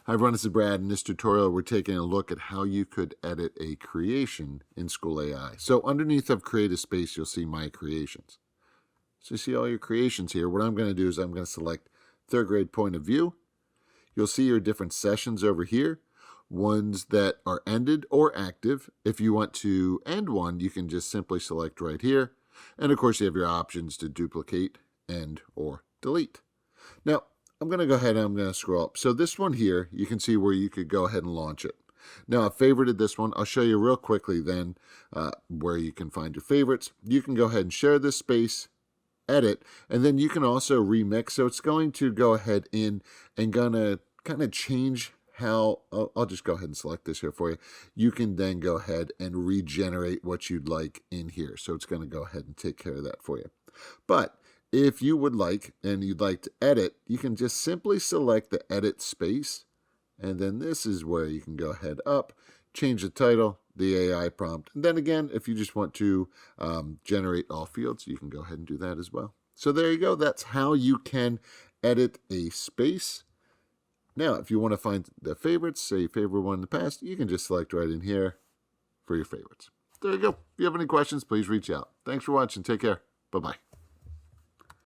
Hi everyone, this is Brad. In this tutorial, we're taking a look at how you could edit a creation in SchoolAI. So underneath of Create a Space, you'll see My Creations. So you see all your creations here. What I'm going to do is I'm going to select third grade point of view. You'll see your different sessions over here, ones that are ended or active. If you want to end one, you can just simply select right here. And of course, you have your options to duplicate, end, or delete. Now, I'm going to go ahead and I'm going to scroll up. So this one here, you can see where you could go ahead and launch it. Now, I've favorited this one. I'll show you real quickly then where you can find your favorites. You can go ahead and share this space, edit, and then you can also remix. So it's going to go ahead in and gonna kind of change how, I'll just go ahead and select this here for you. You can then go ahead and regenerate what you'd like in here. So it's going to go ahead and take care of that for you. But if you would like, and you'd like to edit, you can just simply select the edit space. And then this is where you can go ahead up, change the title, the AI prompt. And then again, if you just want to generate all fields, you can go ahead and do that as well. So there you go. That's how you can edit a space. Now, if you want to find the favorites, say your favorite one in the past, you can just select right in here for your favorites. There you go. If you have any questions, please reach out. Thanks for watching. Take care. Bye-bye.